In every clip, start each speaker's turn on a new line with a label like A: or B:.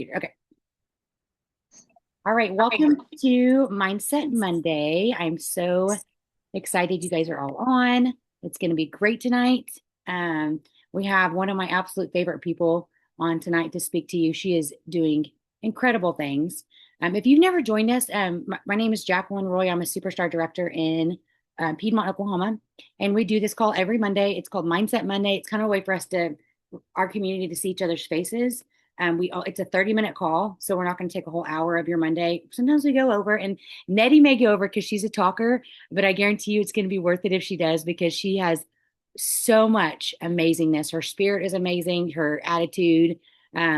A: Okay. All right. Welcome to Mindset Monday. I'm so excited you guys are all on. It's going to be great tonight. Um, we have one of my absolute favorite people on tonight to speak to you. She is doing incredible things. If you've never joined us, my name is Jacqueline Roy. I'm a superstar director in Piedmont, Oklahoma, and we do this call every Monday. It's called Mindset Monday. It's kind of a way for us to our community to see each other's faces. It's a 30-minute call, so we're not going to take a whole hour of your Monday. Sometimes we go over, and Nettie may go over because she's a talker, but I guarantee you it's going to be worth it if she does because she has so much amazingness. Her spirit is amazing, her attitude.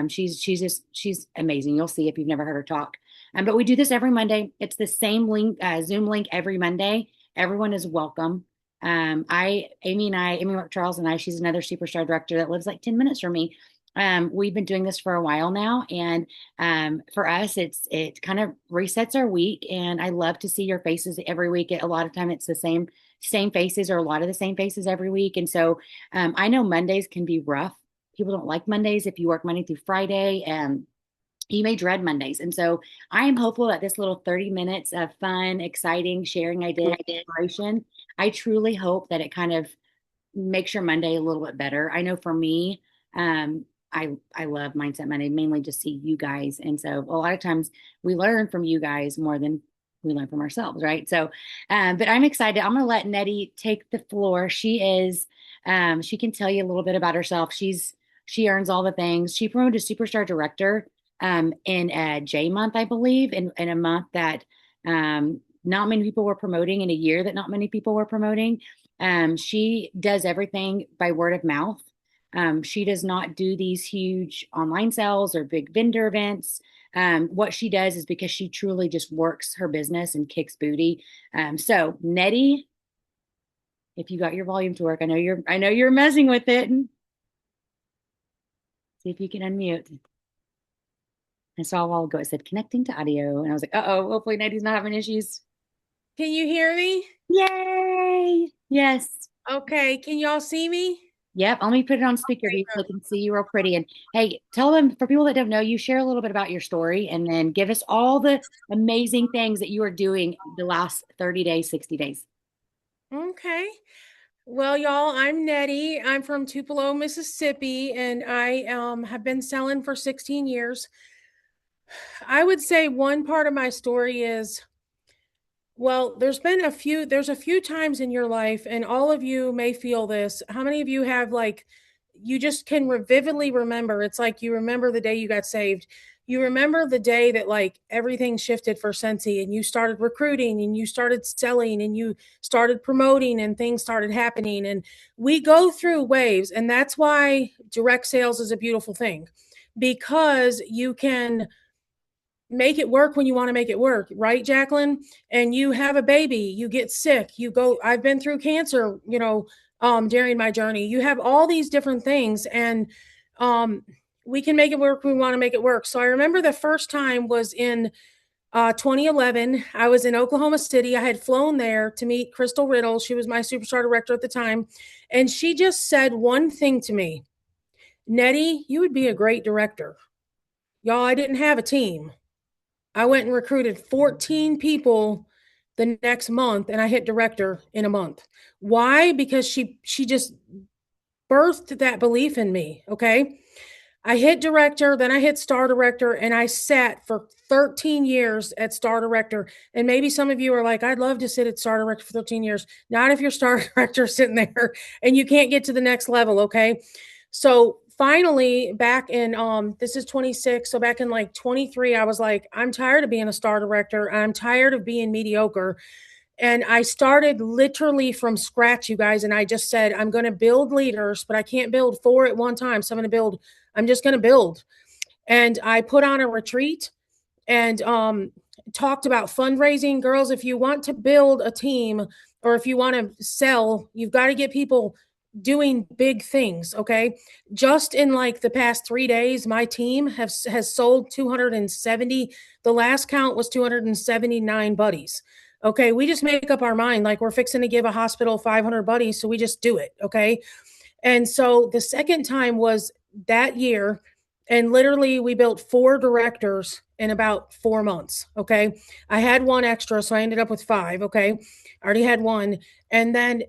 A: She's amazing. You'll see if you've never heard her talk. But we do this every Monday. It's the same link, Zoom link every Monday. Everyone is welcome. Amy Mark Charles and I, she's another superstar director that lives like 10 minutes from me. We've been doing this for a while now, and for us, it kind of resets our week. And I love to see your faces every week. A lot of time, it's the same faces, or a lot of the same faces every week. And so, I know Mondays can be rough. People don't like Mondays if you work Monday through Friday. You may dread Mondays. And so I am hopeful that this little 30 minutes of fun, exciting sharing ideas, inspiration, I truly hope that it kind of makes your Monday a little bit better. I know for me, I love Mindset Monday, mainly to see you guys. And so a lot of times we learn from you guys more than we learn from ourselves, right? So, but I'm excited. I'm going to let Nettie take the floor. She can tell you a little bit about herself. She earns all the things. She promoted to superstar director in a J month, I believe, in a month that not many people were promoting, in a year that not many people were promoting. She does everything by word of mouth. She does not do these huge online sales or big vendor events. What she does is because she truly just works her business and kicks booty. So Nettie, if you got your volume to work, I know you're messing with it. See if you can unmute. I saw a while ago it said connecting to audio, and I was like, "Uh-oh, hopefully Nettie's not having issues."
B: Can you hear me?
A: Yay! Yes.
B: Okay, can y'all see me?
A: Yep. Let me put it on speaker
B: Okay,
A: view so they can see you real pretty. And hey, tell them, for people that don't know you, share a little bit about your story and then give us all the amazing things that you are doing the last 30 days, 60 days.
B: Okay. Well, y'all, I'm Nettie. I'm from Tupelo, Mississippi, and I have been selling for 16 years. I would say one part of my story is, well, there's a few times in your life, and all of you may feel this. How many of you have like, you just can vividly remember? It's like you remember the day you got saved. You remember the day that like everything shifted for Sensi and you started recruiting and you started selling and you started promoting and things started happening. And we go through waves. And that's why direct sales is a beautiful thing because you can make it work when you want to make it work, right, Jacqueline? And you have a baby, you get sick, you go, I've been through cancer, during my journey. You have all these different things, and um, we can make it work when we want to make it work. So I remember the first time was in 2011. I was in Oklahoma City. I had flown there to meet Crystal Riddle. She was my superstar director at the time. And she just said one thing to me: Nettie, you would be a great director. Y'all, I didn't have a team. I went and recruited 14 people the next month and I hit director in a month. Why? Because she just birthed that belief in me, okay? I hit director, then I hit star director, and I sat for 13 years at star director. And maybe some of you are like, I'd love to sit at star director for 13 years. Not if you're star director sitting there and you can't get to the next level, okay? So finally, back in this is 26, so back in like 23, I was like, I'm tired of being a star director. I'm tired of being mediocre. And I started literally from scratch, you guys. And I just said, I'm going to build leaders, but I can't build four at one time. So I'm just going to build. And I put on a retreat and talked about fundraising. Girls, if you want to build a team or if you want to sell, you've got to get people doing big things. Okay. Just in like the past 3 days, my team has sold 270. The last count was 279 buddies. Okay. We just make up our mind like we're fixing to give a hospital 500 buddies. So we just do it. Okay. And so the second time was that year. And literally, we built 4 directors in about 4 months. Okay. I had one extra, so I ended up with 5. Okay. I already had one. And then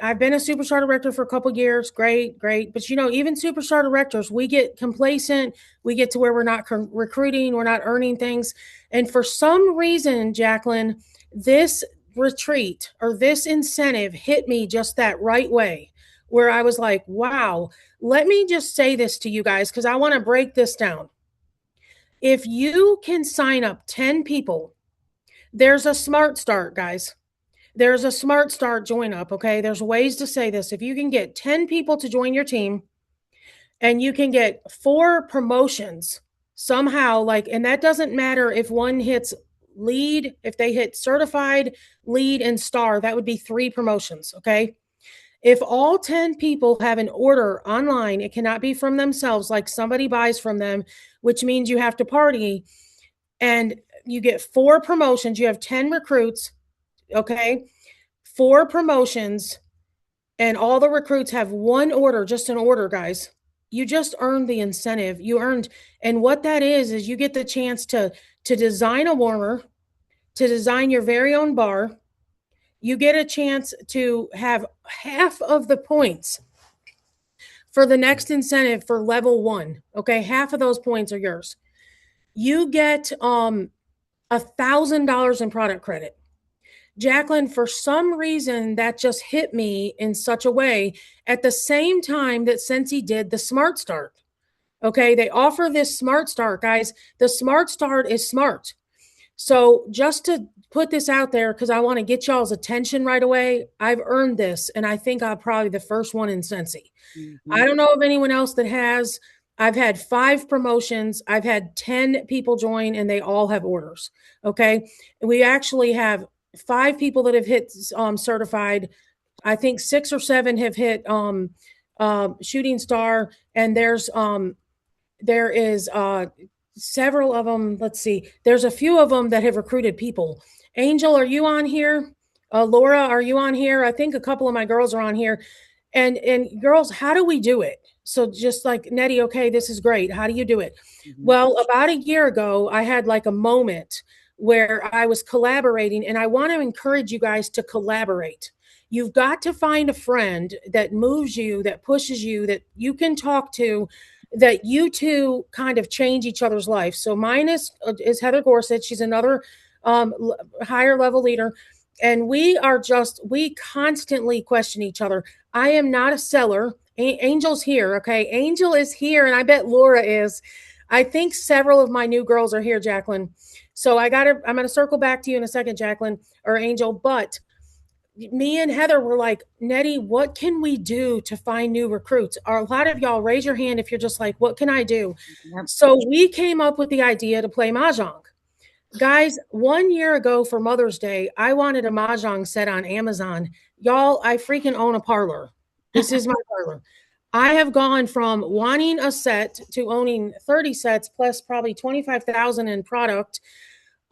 B: I've been a superstar director for a couple years. Great, great. But even superstar directors, we get complacent. We get to where we're not recruiting, we're not earning things. And for some reason, Jacqueline, this retreat or this incentive hit me just that right way, where I was like, wow, let me just say this to you guys because I want to break this down. If you can sign up 10 people, there's a smart start, guys. There's a smart start join up, okay? There's ways to say this. If you can get 10 people to join your team and you can get 4 promotions somehow, like, and that doesn't matter if one hits lead, if they hit certified, lead, and star, that would be 3 promotions, okay? If all 10 people have an order online, it cannot be from themselves, like somebody buys from them, which means you have to party, and you get 4 promotions, you have 10 recruits, okay? 4 promotions, and all the recruits have one order, just an order, guys. You just earned the incentive. You earned, and what that is you get the chance to design a warmer, to design your very own bar. You get a chance to have half of the points for the next incentive for level 1. Okay, half of those points are yours. You get $1,000 in product credit. Jacqueline, for some reason, that just hit me in such a way at the same time that Scentsy did the Smart Start. Okay, they offer this Smart Start, guys. The Smart Start is smart. So just to put this out there, because I want to get y'all's attention right away, I've earned this, and I think I'm probably the first one in Scentsy. I don't know of anyone else that has. I've had 5 promotions. I've had 10 people join, and they all have orders. Okay, we actually have 5 people that have hit certified. I think 6 or 7 have hit shooting star, and there is several of them. Let's see. There's a few of them that have recruited people. Angel, are you on here? Laura, are you on here? I think a couple of my girls are on here. And girls, how do we do it? So just like Nettie, okay, this is great. How do you do it? Well, about a year ago, I had like a moment where I was collaborating, and I want to encourage you guys to collaborate. You've got to find a friend that moves you, that pushes you, that you can talk to, that you two kind of change each other's life. So mine is Heather Gorsuch. She's another higher level leader. And we constantly question each other. I am not a seller. Angel's here. Okay. Angel is here. And I bet Laura is. I think several of my new girls are here, Jacqueline. So I'm going to circle back to you in a second, Jacqueline or Angel. But me and Heather were like, Nettie, what can we do to find new recruits? Or a lot of y'all raise your hand if you're just like, what can I do? Yep. So we came up with the idea to play Mahjong. Guys, 1 year ago for Mother's Day, I wanted a Mahjong set on Amazon. Y'all, I freaking own a parlor. This is my parlor. I have gone from wanting a set to owning 30 sets plus probably 25,000 in product,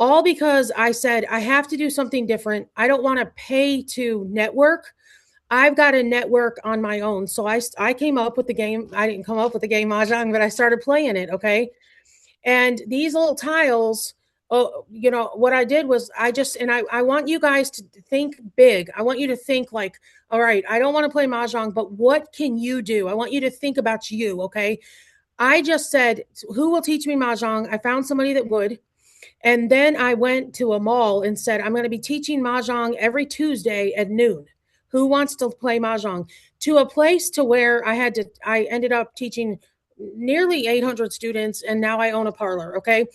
B: all because I said, I have to do something different. I don't want to pay to network. I've got to network on my own. So I came up with the game. I didn't come up with the game Mahjong, but I started playing it. Okay. And these little tiles, what I did was I want you guys to think big. I want you to think like, all right, I don't want to play Mahjong, but what can you do? I want you to think about you. Okay. I just said, who will teach me Mahjong? I found somebody that would. And then I went to a mall and said, I'm going to be teaching Mahjong every Tuesday at noon. Who wants to play Mahjong? To a place to where I ended up teaching nearly 800 students, and now I own a parlor. Okay.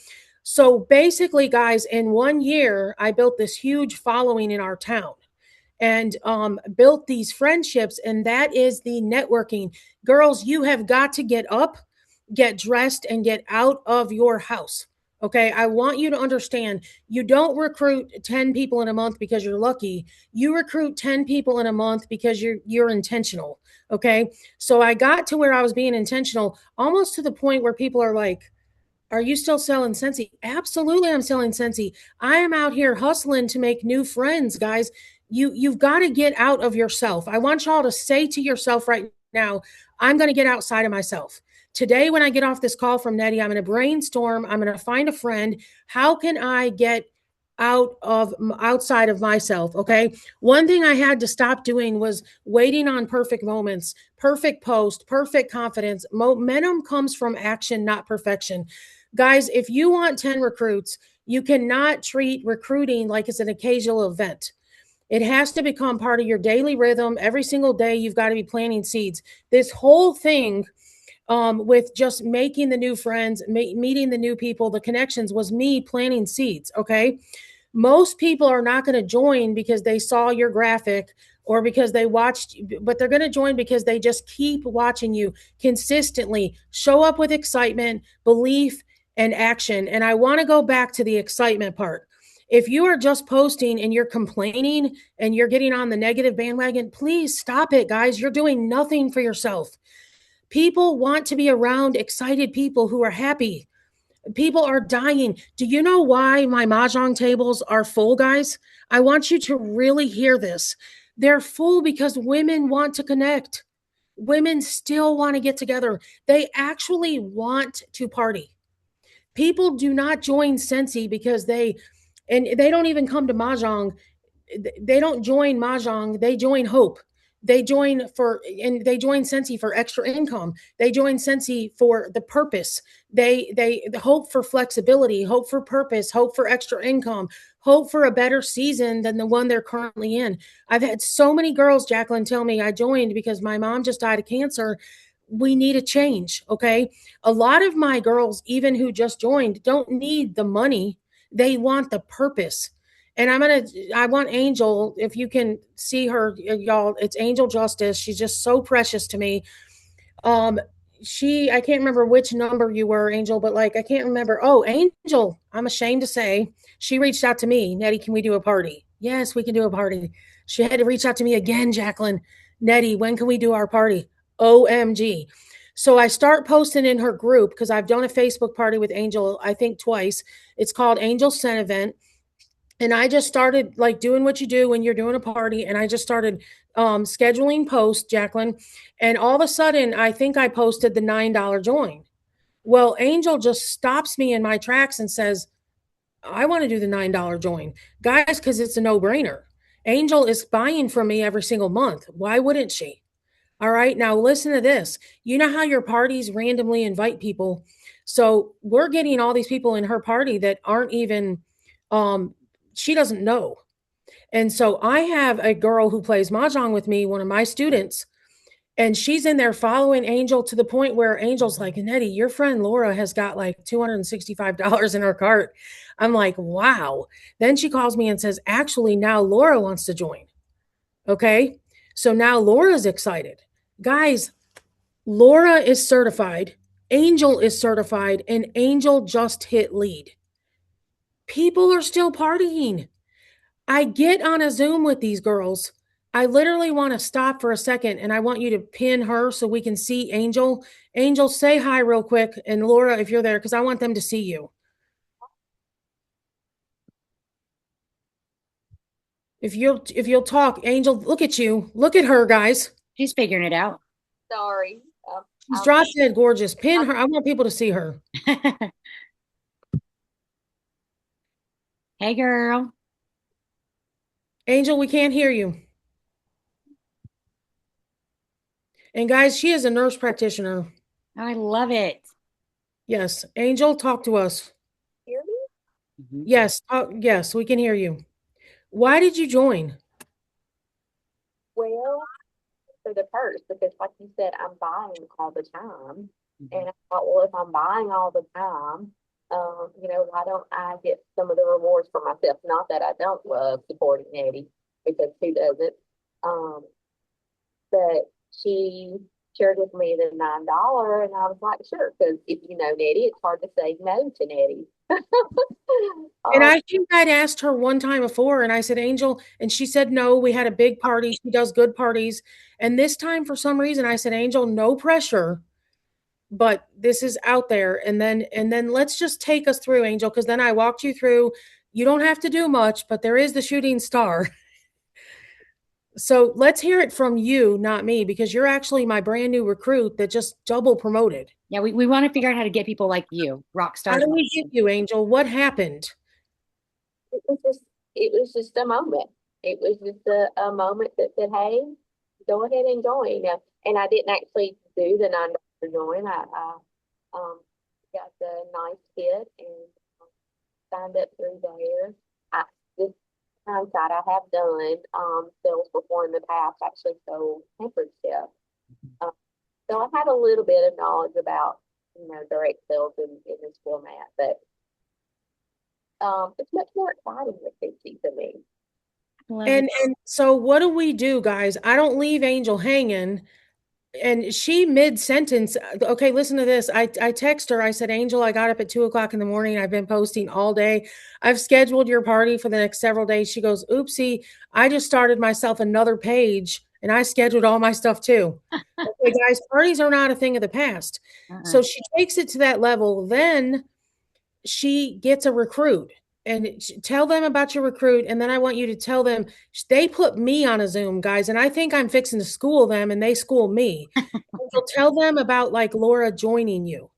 B: So basically, guys, in 1 year, I built this huge following in our town and built these friendships. And that is the networking. Girls, you have got to get up, get dressed, and get out of your house. Okay, I want you to understand, you don't recruit 10 people in a month because you're lucky. You recruit 10 people in a month because you're intentional. Okay, so I got to where I was being intentional, almost to the point where people are like, are you still selling Scentsy? Absolutely, I'm selling Scentsy. I am out here hustling to make new friends, guys. You've got to get out of yourself. I want y'all to say to yourself right now, I'm going to get outside of myself. today when I get off this call from Nettie, I'm going to brainstorm. I'm going to find a friend. How can I get outside of myself? Okay. One thing I had to stop doing was waiting on perfect moments, perfect post, perfect confidence. Momentum comes from action, not perfection. Guys, if you want 10 recruits, you cannot treat recruiting like it's an occasional event. It has to become part of your daily rhythm. Every single day, you've got to be planting seeds. This whole thing with just making the new friends, meeting the new people, the connections was me planting seeds. Okay. Most people are not going to join because they saw your graphic or because they watched, but they're going to join because they just keep watching you consistently. Show up with excitement, belief, and action. And I want to go back to the excitement part. If you are just posting and you're complaining and you're getting on the negative bandwagon, please stop it, guys. You're doing nothing for yourself. People want to be around excited people who are happy. People are dying. Do you know why my mahjong tables are full, guys? I want you to really hear this. They're full because women want to connect. Women still want to get together. They actually want to party. People do not join Sensi because they don't even come to mahjong. They don't join mahjong, they join hope. They join Sensi for extra income. They join Sensi for the purpose. They hope for flexibility, hope for purpose, hope for extra income, hope for a better season than the one they're currently in. I've had so many girls, Jacqueline, tell me I joined because my mom just died of cancer. We need a change. Okay. A lot of my girls, even who just joined, don't need the money. They want the purpose. And I want Angel, if you can see her, y'all, it's Angel Justice. She's just so precious to me. Um, I can't remember which number you were, Angel, but like, I can't remember. Oh, Angel, I'm ashamed to say, she reached out to me. Nettie, can we do a party? Yes, we can do a party. She had to reach out to me again, Jacqueline. Nettie, when can we do our party? OMG. So I start posting in her group because I've done a Facebook party with Angel, I think twice. It's called Angel Sent Event. And I just started like doing what you do when you're doing a party. And I just started scheduling posts, Jacqueline. And all of a sudden, I think I posted the $9 join. Well, Angel just stops me in my tracks and says, I want to do the $9 join. Guys, because it's a no brainer. Angel is buying from me every single month. Why wouldn't she? All right. Now, listen to this. You know how your parties randomly invite people. So we're getting all these people in her party that aren't even, she doesn't know. And so I have a girl who plays mahjong with me, one of my students, and she's in there following Angel to the point where Angel's like, Nettie, your friend Laura has got like $265 in her cart. I'm like, wow. Then she calls me and says, actually, now Laura wants to join. Okay. So now Laura's excited. Guys, Laura is certified, Angel is certified, and Angel just hit lead. People are still partying. I get on a Zoom with these girls. I literally want to stop for a second and I want you to pin her so we can see Angel. Angel, say hi real quick. And Laura, if you're there, because I want them to see you. If you'll talk, Angel, look at you. Look at her, guys.
A: She's figuring it out.
C: Sorry.
B: She's drop dead gorgeous. Pin her. I want people to see her.
A: Hey, girl.
B: Angel, we can't hear you. And guys, she is a nurse practitioner.
A: I love it.
B: Yes. Angel, talk to us.
C: Hear me?
A: Mm-hmm.
B: Yes. Yes, we can hear you. Why did you join?
C: Well, for the purse, because like you said, I'm buying all the time. And I thought, well, if I'm buying all the time, why don't I get some of the rewards for myself? Not that I don't love supporting Nettie, because who doesn't? But she shared with me the $9, and I was like, sure, because if you know Nettie, it's hard to say no to Nettie.
B: And I think I'd asked her one time before, and I said, Angel, and she said no. We had a big party. She does good parties. And this time, for some reason, I said, Angel, no pressure, but this is out there. And then let's just take us through, Angel, because then I walked you through. You don't have to do much, but there is the shooting star. So let's hear it from you, not me, because you're actually my brand new recruit that just double promoted.
A: Yeah, we want to figure out how to get people like you, rock
B: How
A: stars.
B: do we get you, Angel? What happened?
C: It was just, it was just a moment. It was just a moment that said, "Hey, go ahead and join." And I didn't actually do the $9 join. I got the nice kit and signed up through there. I this hindsight, I have done sales before in the past. Actually, sold handkerchiefs. Um, so I had a little bit of knowledge about direct sales in this format, but it's much more exciting with 50 to me.
B: And so what do we do, guys? I don't leave Angel hanging. And she mid-sentence, okay, listen to this. I text her, I said, Angel, I got up at 2 o'clock in the morning. I've been posting all day. I've scheduled your party for the next several days. She goes, oopsie, I just started myself another page and I scheduled all my stuff too. Okay, guys, parties are not a thing of the past.
A: Uh-uh.
B: So she takes it to that level. Then she gets a recruit and tell them about your recruit. And then I want you to tell them they put me on a Zoom, guys. And I think I'm fixing to school them and they school me. So tell them about like Laura joining you.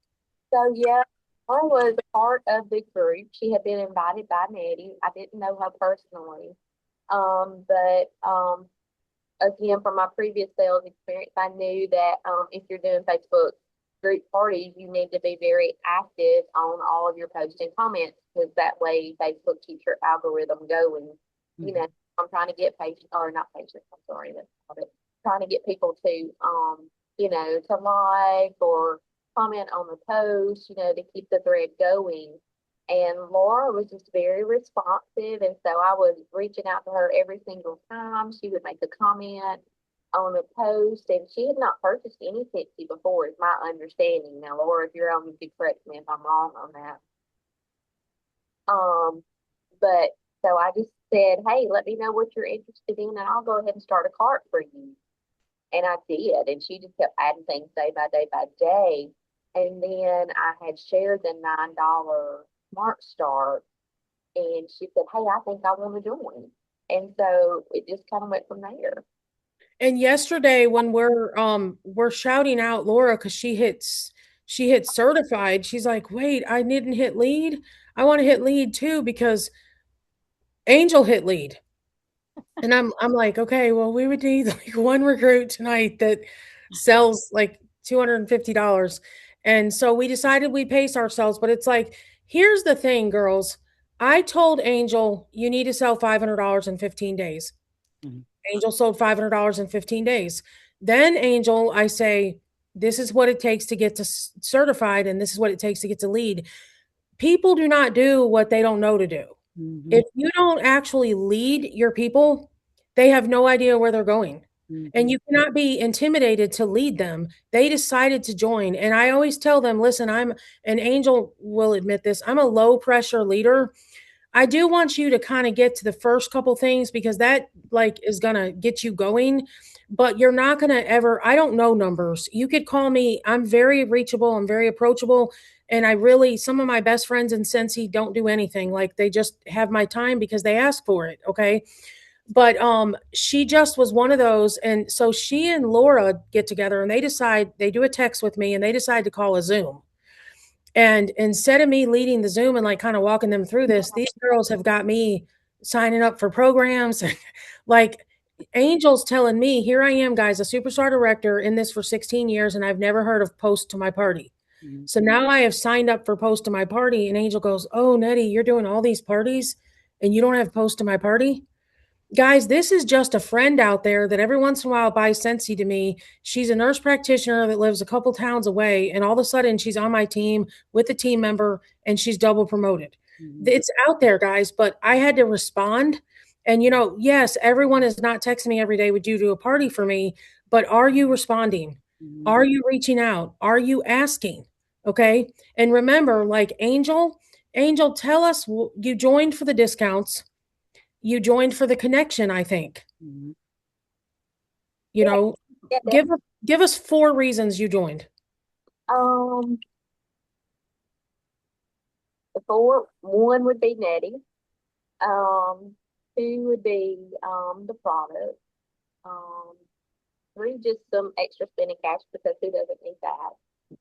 C: So yeah, I was a part of the group. She had been invited by Nettie. I didn't know her personally. But again, from my previous sales experience, I knew that if you're doing Facebook group parties, you need to be very active on all of your posts and comments because that way Facebook keeps your algorithm going. You know, I'm trying to get patients, or not patients, I'm sorry, that's not it. Trying to get people to, to like or comment on the post, to keep the thread going. And Laura was just very responsive. And so I was reaching out to her every single time. She would make a comment on a post. And she had not purchased any Pixie before, is my understanding. Now, Laura, if you're on, you could correct me if I'm wrong on that. But so I just said, "Hey, let me know what you're interested in, and I'll go ahead and start a cart for you." And I did. And she just kept adding things day by day by day. And then I had shared the $9 Smart Start, and she said, "Hey, I think I want to join." And so it just kind of went from there.
B: And yesterday when we're shouting out Laura because she hits certified, she's like, wait, I didn't hit lead. I want to hit lead too because Angel hit lead. And I'm like, okay, well, we would need like one recruit tonight that sells like $250. And so we decided we'd pace ourselves, but it's like, here's the thing, girls. I told Angel you need to sell $500 in 15 days.
A: Mhm.
B: Angel sold $500 in 15 days. Then Angel, I say, this is what it takes to get to certified and this is what it takes to get to lead. People do not do what they don't know to do.
A: Mhm.
B: If you don't actually lead your people, they have no idea where they're going. And
A: Mhm.
B: you cannot be intimidated to lead them. They decided to join. And I always tell them, listen, and Angel will admit this, I'm a low pressure leader. I do want you to kind of get to the first couple things because that like is going to get you going, but you're not going to ever I don't know numbers. You could call me. I'm very reachable, I'm very approachable, and I really some of my best friends in Sensi don't do anything. Like they just have my time because they ask for it, okay? But she just was one of those and so she and Laura get together and they do a text with me and they decide to call a Zoom. And instead of me leading the Zoom and like kind of walking them through this, these girls have got me signing up for programs. Like Angel's telling me, here I am, guys, a superstar director in this for 16 years, and I've never heard of Post to My Party.
A: Mhm.
B: So now I have signed up for Post to My Party, and Angel goes, oh, Nettie, you're doing all these parties and you don't have Post to My Party? Guys, this is just a friend out there that every once in a while buys Scentsy to me. She's a nurse practitioner that lives a couple towns away, and all of a sudden she's on my team with a team member and she's double promoted.
A: Mhm.
B: It's out there, guys, but I had to respond. And yes, everyone is not texting me every day, would you do a party for me? But are you responding?
A: Mhm.
B: Are you reaching out? Are you asking? Okay. And remember, like Angel, tell us you joined for the discounts. You joined for the connection, I think.
A: Mhm.
B: You
C: Yeah,
B: know,
C: yeah.
B: give us 4 reasons you joined.
C: Um, the one would be Nettie. Um, two would be the product. Um, 3, just some extra spending cash because who doesn't need that?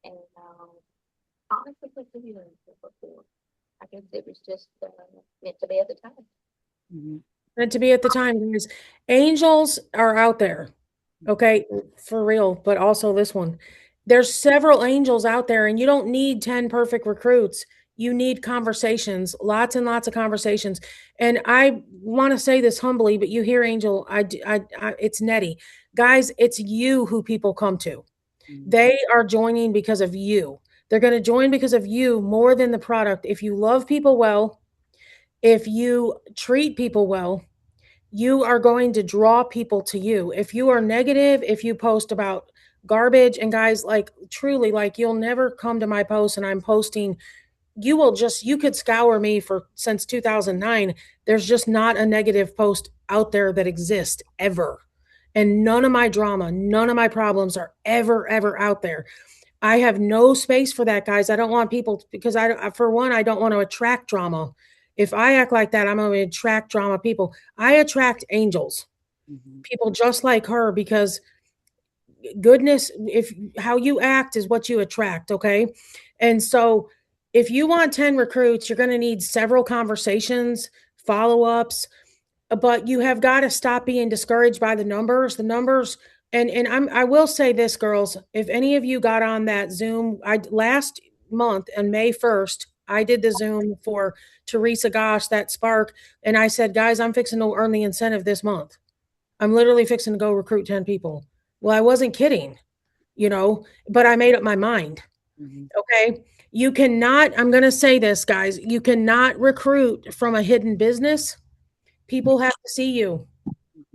C: And honestly, what do you know for? I guess it was just meant to be at the time.
A: Mm-hmm.
B: Meant to be at the time, guys. Angels are out there. Okay, for real, but also this one. There's several angels out there, and you don't need 10 perfect recruits. You need conversations, lots and lots of conversations. And I want to say this humbly, but you hear Angel, it's Nettie. Guys, it's you who people come to.
A: Mm-hmm.
B: They are joining because of you. They're going to join because of you more than the product. If you love people well, if you treat people well, you are going to draw people to you. If you are negative, if you post about garbage, and guys, like truly, like you'll never come to my post and I'm posting, you could scour me for since 2009. There's just not a negative post out there that exists ever. And none of my drama, none of my problems are ever out there. I have no space for that, guys. I don't want people because for one, I don't want to attract drama. If I act like that, I'm going to attract drama people. I attract angels,
A: Mm-hmm.
B: people just like her, because goodness, if how you act is what you attract, okay? And so if you want 10 recruits, you're going to need several conversations, follow-ups, but you have got to stop being discouraged by the numbers. The numbers, and I will say this, girls, if any of you got on that Zoom, I last month on May 1st, I did the Zoom for Teresa Gosh, that Spark, and I said, guys, I'm fixing to earn the incentive this month. I'm literally fixing to go recruit 10 people. Well, I wasn't kidding, but I made up my mind.
A: Mm-hmm.
B: Okay. You cannot, I'm going to say this, guys, you cannot recruit from a hidden business. People have to see you.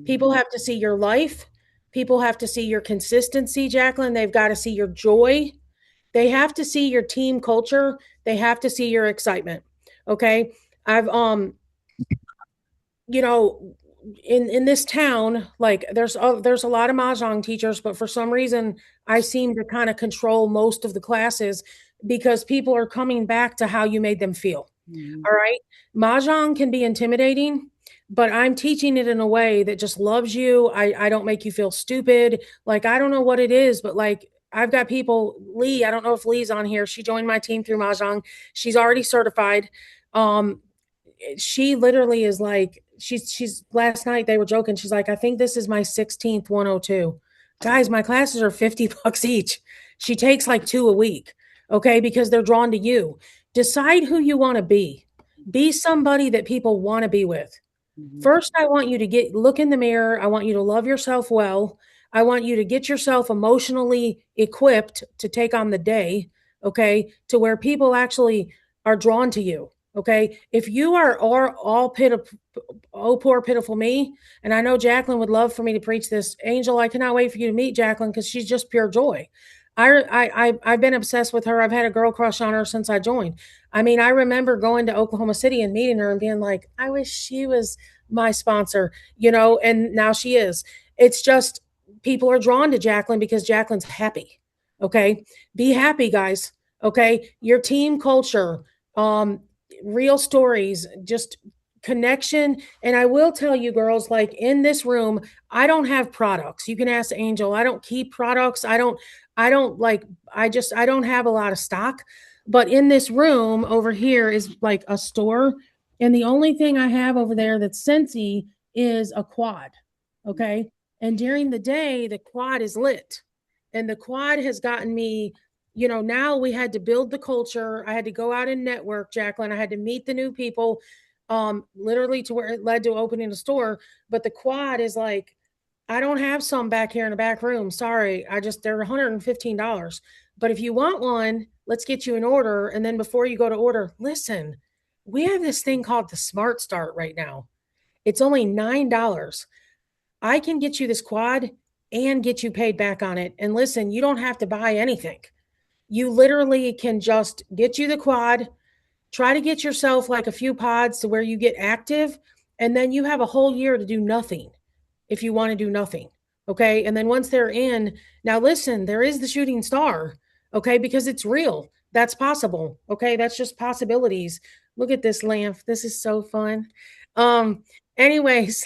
B: People have to see your life. People have to see your consistency, Jacqueline. They've got to see your joy. They have to see your team culture. They have to see your excitement. Okay. I've you know, in this town, like there's a lot of mahjong teachers, but for some reason I seem to kind of control most of the classes because people are coming back to how you made them feel.
A: Mm-hmm.
B: All right. Mahjong can be intimidating, but I'm teaching it in a way that just loves you. I don't make you feel stupid. Like, I don't know what it is, but like, I've got people, Lee, I don't know if Lee's on here. She joined my team through Mahjong. She's already certified. Um, she literally is like, she's last night they were joking. She's like, I think this is my 16th 102. Guys, my classes are $50 each. She takes like 2 a week. Okay. Because they're drawn to you. Decide who you want to be. Be somebody that people want to be with.
A: Mm-hmm.
B: First, I want you to look in the mirror. I want you to love yourself well. I want you to get yourself emotionally equipped to take on the day, okay, to where people actually are drawn to you. Okay. If you are all pitiful, oh, poor, pitiful me. And I know Jacqueline would love for me to preach this. Angel, I cannot wait for you to meet Jacqueline because she's just pure joy. I've been obsessed with her. I've had a girl crush on her since I joined. I mean, I remember going to Oklahoma City and meeting her and being like, I wish she was my sponsor, and now she is. It's just people are drawn to Jacqueline because Jacqueline's happy. Okay. Be happy, guys. Okay. Your team culture, um, real stories, just connection. And I will tell you, girls, like in this room, I don't have products. You can ask Angel. I don't keep products. I don't have a lot of stock. But in this room over here is like a store. And the only thing I have over there that's Scentsy is a quad. Okay. And during the day, the quad is lit. And the quad has gotten me, now we had to build the culture. I had to go out and network, Jacqueline. I had to meet the new people, literally to where it led to opening a store. But the quad is like, I don't have some back here in the back room. Sorry. They're $115. But if you want one, let's get you an order. And then before you go to order, listen, we have this thing called the Smart Start right now. It's only $9. I can get you this quad and get you paid back on it. And listen, you don't have to buy anything. You literally can just get you the quad, try to get yourself like a few pods to where you get active, and then you have a whole year to do nothing if you want to do nothing. Okay. And then once they're in, now listen, there is the shooting star. Okay. Because it's real. That's possible. Okay. That's just possibilities. Look at this lamp. This is so fun. Um, Anyways,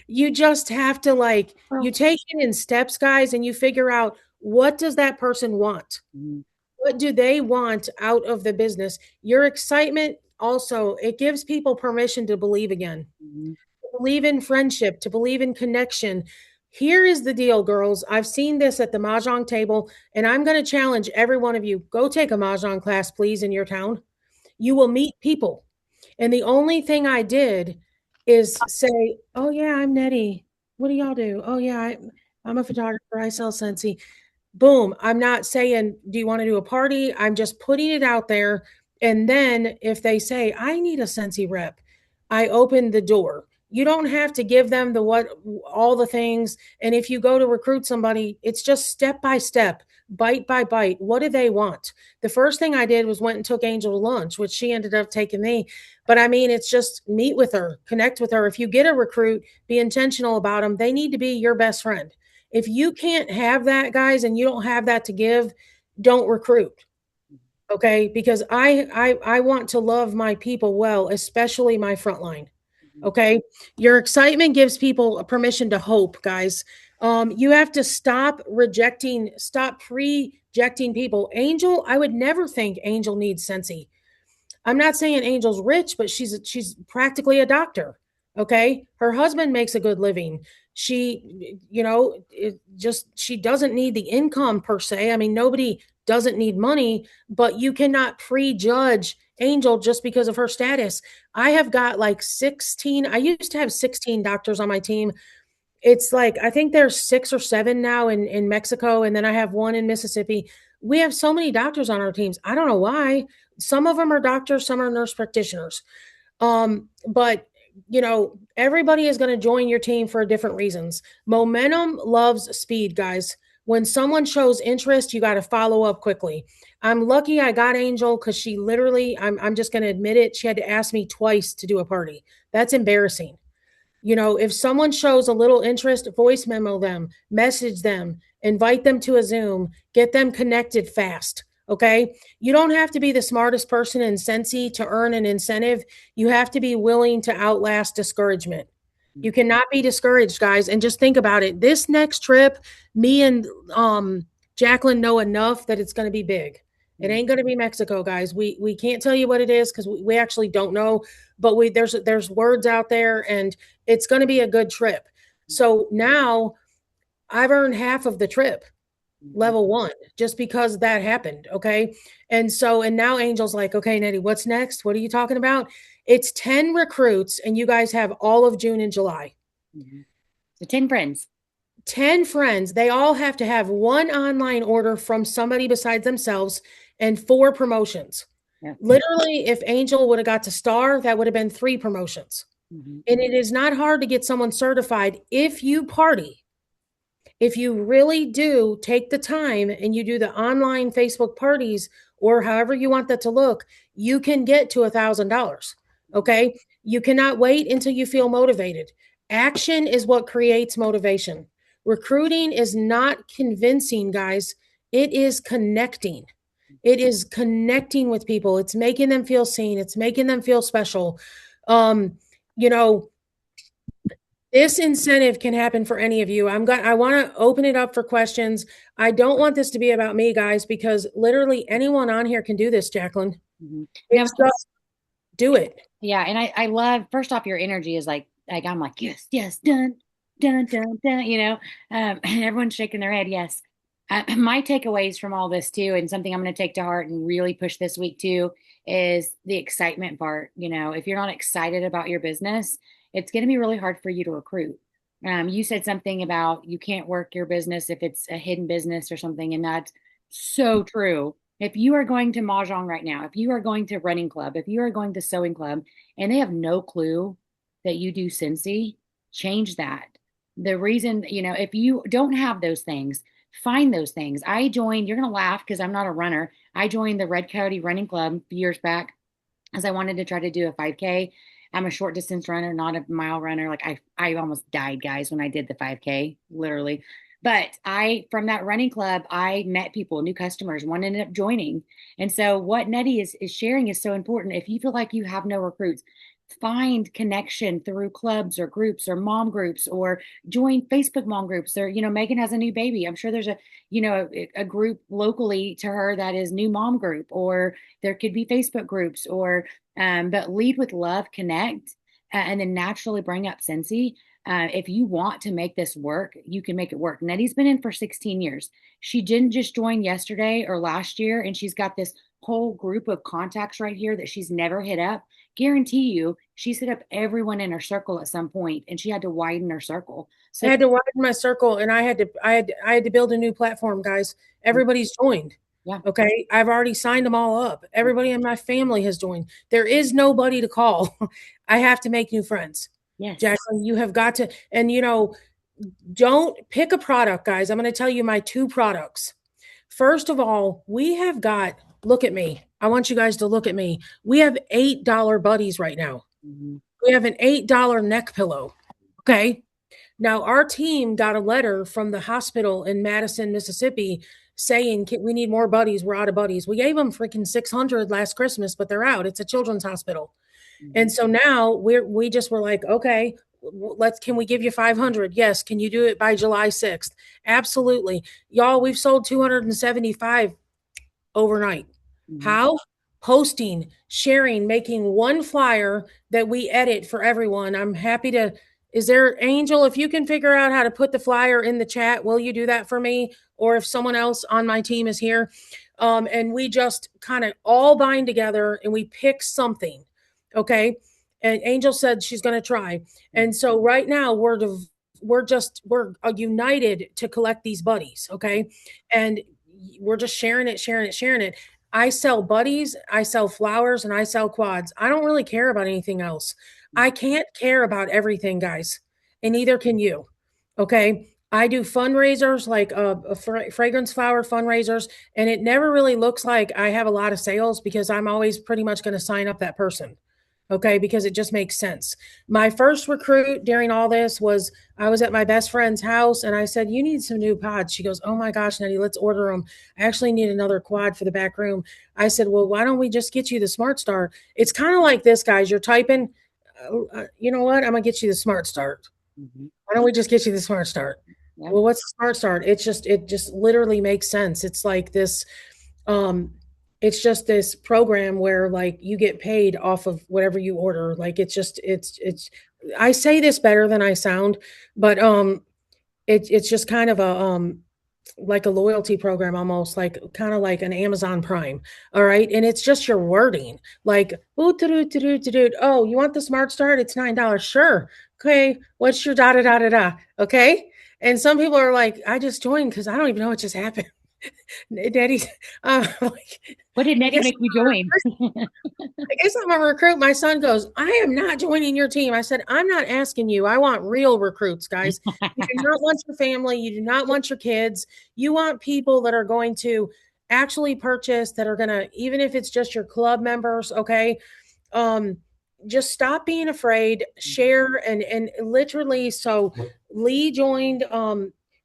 B: you just have to like,
A: Oh.
B: you take it in steps, guys, and you figure out what does that person want?
A: Mhm.
B: What do they want out of the business? Your excitement also, it gives people permission to believe again,
A: Mhm.
B: to believe in friendship, to believe in connection. Here is the deal, girls. I've seen this at the Mahjong table, and I'm going to challenge every one of you. Go take a Mahjong class, please, in your town. You will meet people. And the only thing I did is say, "Oh yeah, I'm Nettie. What do y'all do? Oh yeah, I'm a photographer. I sell Scentsy." Boom. I'm not saying, "Do you want to do a party?" I'm just putting it out there. And then if they say, "I need a Scentsy rep," I open the door. You don't have to give them the what all the things. And if you go to recruit somebody, it's just step by step, bite by bite. What do they want? The first thing I did was went and took Angel to lunch, which she ended up taking me. But I mean, it's just meet with her, connect with her. If you get a recruit, be intentional about them. They need to be your best friend. If you can't have that, guys, and you don't have that to give, don't recruit. Okay, because I want to love my people well, especially my frontline.
A: Mhm.
B: Okay, your excitement gives people a permission to hope, guys. You have to stop rejecting people. Angel, I would never think Angel needs Sensi. I'm not saying Angel's rich, but she's practically a doctor. Okay, her husband makes a good living. She, she doesn't need the income per se. I mean, nobody doesn't need money, but you cannot prejudge Angel just because of her status. I have got like 16. I used to have 16 doctors on my team. It's like I think there's 6 or 7 now in Mexico, and then I have one in Mississippi. We have so many doctors on our teams. I don't know why. Some of them are doctors, some are nurse practitioners. But everybody is going to join your team for different reasons. Momentum loves speed, guys. When someone shows interest, you got to follow up quickly. I'm lucky I got Angel because she literally, I'm just going to admit it, she had to ask me twice to do a party. That's embarrassing. If someone shows a little interest, voice memo them, message them, invite them to a Zoom, get them connected fast. Okay. You don't have to be the smartest person in Sensi to earn an incentive. You have to be willing to outlast discouragement. You cannot be discouraged, guys. And just think about it. This next trip, me and Jacqueline know enough that it's going to be big. It
A: Mhm.
B: ain't going to be Mexico, guys. We can't tell you what it is because we actually don't know. But there's words out there, and it's going to be a good trip. So now I've earned half of the trip,
A: Mhm.
B: level one, just because that happened. Okay. And now Angel's like, okay, Nettie, what's next? What are you talking about? It's 10 recruits, and you guys have all of June and July.
A: Mhm. So 10 friends.
B: 10 friends. They all have to have one online order from somebody besides themselves and 4 promotions.
A: Yeah.
B: Literally, if Angel would have got to star, that would have been 3 promotions.
A: Mhm.
B: And it is not hard to get someone certified if you party. If you really do take the time and you do the online Facebook parties or however you want that to look, you can get to $1,000. Okay. You cannot wait until you feel motivated. Action is what creates motivation. Recruiting is not convincing, guys. It is connecting. It is connecting with people. It's making them feel seen. It's making them feel special. Um, you know, this incentive can happen for any of you. I want to open it up for questions. I don't want this to be about me, guys, because literally anyone on here can do this, Jacqueline.
A: Mhm.
B: It's just do it.
A: Yeah, and I love, first off, your energy is like I'm like, yes, yes, done, dun dun dun, and everyone's shaking their head, yes. My takeaways from all this too, and something I'm going to take to heart and really push this week too, is the excitement part. If you're not excited about your business, it's going to be really hard for you to recruit. You said something about you can't work your business if it's a hidden business or something, and that's so true. If you are going to Mahjong right now, if you are going to running club, if you are going to sewing club, and they have no clue that you do Cincy, change that. The reason, if you don't have those things, find those things. I joined, you're going to laugh because I'm not a runner. I joined the Red Coyote Running Club a few years back as I wanted to try to do a 5K. I'm a short distance runner, not a mile runner. Like I almost died, guys, when I did the 5K, literally. But from that running club, I met people, new customers, one ended up joining. And so what Nettie is sharing is so important. If you feel like you have no recruits, find connection through clubs or groups or mom groups, or join Facebook mom groups. Or, Megan has a new baby. I'm sure there's a group locally to her that is new mom group, or there could be Facebook groups, or, but lead with love, connect, and then naturally bring up Cincy. If you want to make this work, you can make it work. Nettie's been in for 16 years. She didn't just join yesterday or last year, and she's got this whole group of contacts right here that she's never hit up. Guarantee you, she's hit up everyone in her circle at some point, and she had to widen her circle.
B: I
A: So,
B: had to widen my circle, and I had to build a new platform, guys. Everybody's joined.
A: yeah,
B: Okay. I've already signed them all up. Everybody in my family has joined. There is nobody to call. I have to make new friends.
A: yes.
B: Jacqueline, you have got to, and don't pick a product, guys. I'm going to tell you my 2 products. First of all, we have got, look at me. I want you guys to look at me. We have $8 buddies right now.
A: Mhm.
B: We have an $8 neck pillow. Okay. Now, our team got a letter from the hospital in Madison, Mississippi saying, we need more buddies. We're out of buddies. We gave them freaking 600 last Christmas, but they're out. It's a children's hospital. And so now we just were like, okay, can we give you 500? Yes. Can you do it by July 6th? Absolutely. Y'all, we've sold 275 overnight.
A: Mhm.
B: How? Posting, sharing, making one flyer that we edit for everyone. I'm happy to. Is there, Angel, if you can figure out how to put the flyer in the chat, will you do that for me? Or if someone else on my team is here. And we just kind of all bind together and we pick something. Okay. And Angel said she's going to try. And so right now we're united to collect these buddies. Okay. And we're just sharing it. I sell buddies, I sell flowers, and I sell quads. I don't really care about anything else. I can't care about everything, guys, and neither can you. Okay. I do fundraisers like fragrance flower fundraisers, and it never really looks like I have a lot of sales because I'm always pretty much going to sign up that person. Okay, because it just makes sense. My first recruit during all this was I was at my best friend's house and I said, "You need some new pods." She goes, "Oh my gosh, Nettie, let's order them. I actually need another quad for the back room." I said, "Well, why don't we just get you the Smart Start?" It's kind of like this, guys. You're typing, you know what? I'm going to get you the Smart Start.
A: Mhm.
B: Why don't we just get you the Smart Start?
A: Yeah.
B: Well, what's the Smart Start? It just literally makes sense. It's like this, it's just this program where like you get paid off of whatever you order. Like it's I say this better than I sound, but it's just kind of a like a loyalty program, almost like kind of like an Amazon Prime. All right. And it's just your wording like, oh, you want the Smart Start? It's $9. Sure. Okay. What's your da da da da da? Okay. And some people are like, I just joined because I don't even know what just happened. Daddy's like,
A: What did
B: I
A: Nettie
B: guess
A: make me join?
B: I guess I'm a recruit. My son goes, I am not joining your team. I said, I'm not asking you. I want real recruits, guys. You do not want your family. You do not want your kids. You want people that are going to actually purchase, that are going to, even if it's just your club members, okay? Just stop being afraid, share, and literally, so Lee joined,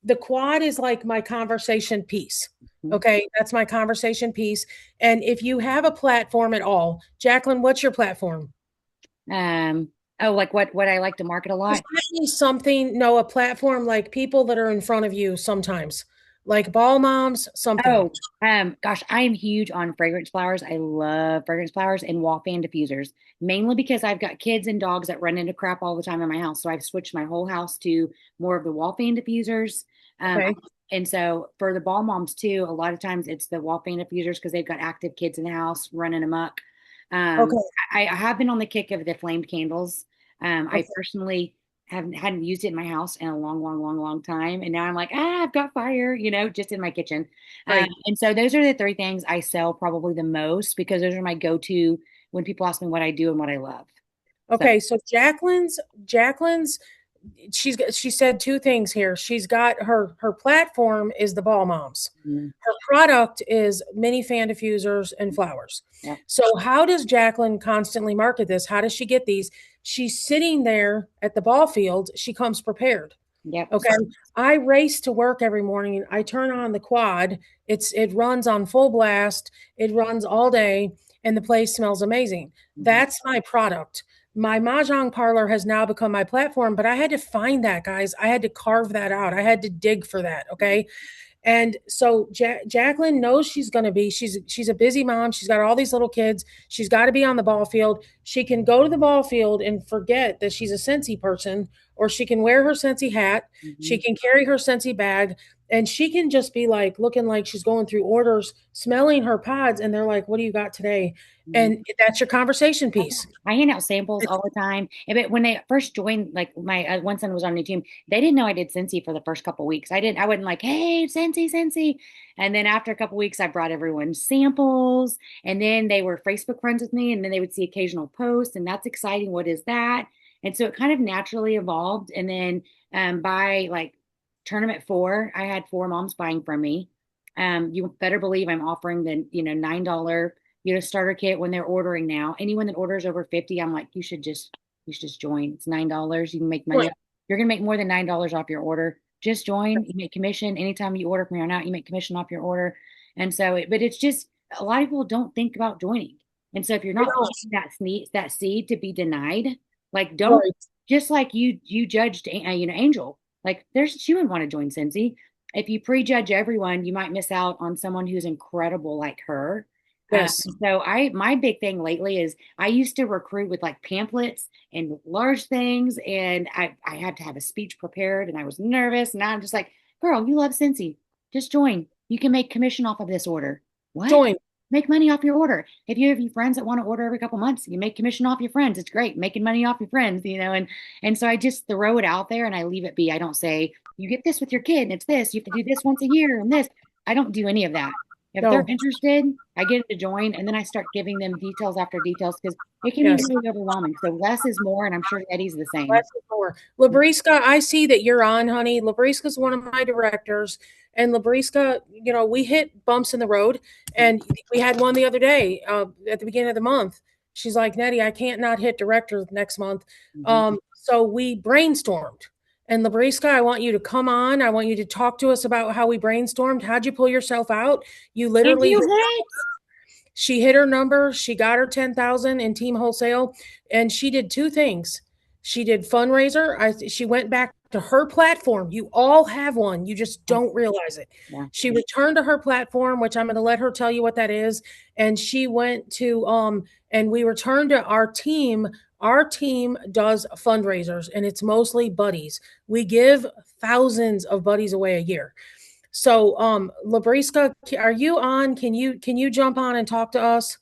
B: the quad is like my conversation piece. Okay, that's my conversation piece. And if you have a platform at all, Jacqueline, what's your platform?
A: Oh, like what I like to market a lot.
B: Something, no, a platform like people that are in front of you sometimes, like ball moms, something.
A: Oh, gosh, I am huge on fragrance flowers. I love fragrance flowers and wall fan diffusers, mainly because I've got kids and dogs that run into crap all the time in my house. So I've switched my whole house to more of the wall fan diffusers.
B: Okay.
A: And so for the ball moms too, a lot of times it's the wall fan diffusers because they've got active kids in the house running amok.
B: Okay.
A: I have been on the kick of the flamed candles. I
B: Okay.
A: personally hadn't used it in my house in a long, long, long, long time. And now I'm like, I've got fire, just in my kitchen.
B: Right.
A: And so those are the 3 things I sell probably the most because those are my go-to when people ask me what I do and what I love.
B: Okay. So Jacqueline's she said 2 things here. She's got her platform is the ball moms.
A: Mm-hmm.
B: Her product is mini fan diffusers and flowers.
A: Yeah.
B: So how does Jacqueline constantly market this? How does she get these? She's sitting there at the ball field. She comes prepared.
A: Yep.
B: Okay. I race to work every morning and I turn on the quad. It runs on full blast. It runs all day and the place smells amazing.
A: Mm-hmm.
B: That's my product. My mahjong parlor has now become my platform, but I had to find that, guys. I had to carve that out. I had to dig for that. Okay. And so Jacqueline knows she's going to be, she's a busy mom. She's got all these little kids. She's got to be on the ball field. She can go to the ball field and forget that she's a Scentsy person, or she can wear her Scentsy hat. She can carry her Scentsy bag, and she can just be like looking like she's going through orders, smelling her pods. And they're like, what do you got today? And that's your conversation piece.
A: I hand out samples all the time. But when they first joined, like my one son was on the team, they didn't know I did Scentsy for the first couple of weeks. I wasn't like, hey, Scentsy, Scentsy. And then after a couple of weeks, I brought everyone samples, and then they were Facebook friends with me, and then they would see occasional posts, and that's exciting. What is that? And so it kind of naturally evolved. And then by like tournament 4, I had 4 moms buying from me. You better believe I'm offering the $9 starter kit when they're ordering now. Anyone that orders over 50, I'm like, you should just join. It's $9. You can make money.
B: Right.
A: You're gonna make more than $9 off your order. Just join. You make commission anytime you order from here on out. You make commission off your order. And so, but it's just a lot of people don't think about joining. And so, if you're not planting that seed to be denied, like don't
B: Right.
A: just like you judged, Angel. Like she wouldn't want to join Cincy. If you prejudge everyone, you might miss out on someone who's incredible like her.
B: Yes.
A: So my big thing lately is I used to recruit with like pamphlets and large things, and I had to have a speech prepared, and I was nervous, and I'm just like, girl, you love Cincy, just join. You can make commission off of this order. What?
B: Join.
A: Make money off your order. If you have your friends that want to order every couple months, you make commission off your friends. It's great, making money off your friends, and so I just throw it out there and I leave it be. I don't say you get this with your kid and it's this. You have to do this once a year and this. I don't do any of that. If they're
B: No.
A: interested, I get them to join, and then I start giving them details after details because it can be
B: Yes.
A: really overwhelming. So less is more, and I'm sure Eddie's the same.
B: Less is more. Labriska, I see that you're on, honey. Labriska's one of my directors. And Labriska, we hit bumps in the road. And we had one the other day at the beginning of the month. She's like, Nettie, I can't not hit director next month. So we brainstormed. And Labriska, I want you to come on. I want you to talk to us about how we brainstormed. How'd you pull yourself out? You literally she hit her number. She got her 10,000 in team wholesale, and she did 2 things. She did fundraiser. She went back to her platform. You all have one. You just don't realize it.
A: Yeah.
B: She returned to her platform, which I'm going to let her tell you what that is. And she went to and we returned to our team. Our team does fundraisers, and it's mostly buddies. We give thousands of buddies away a year. So, Labriska, are you on? Can you jump on and talk to us?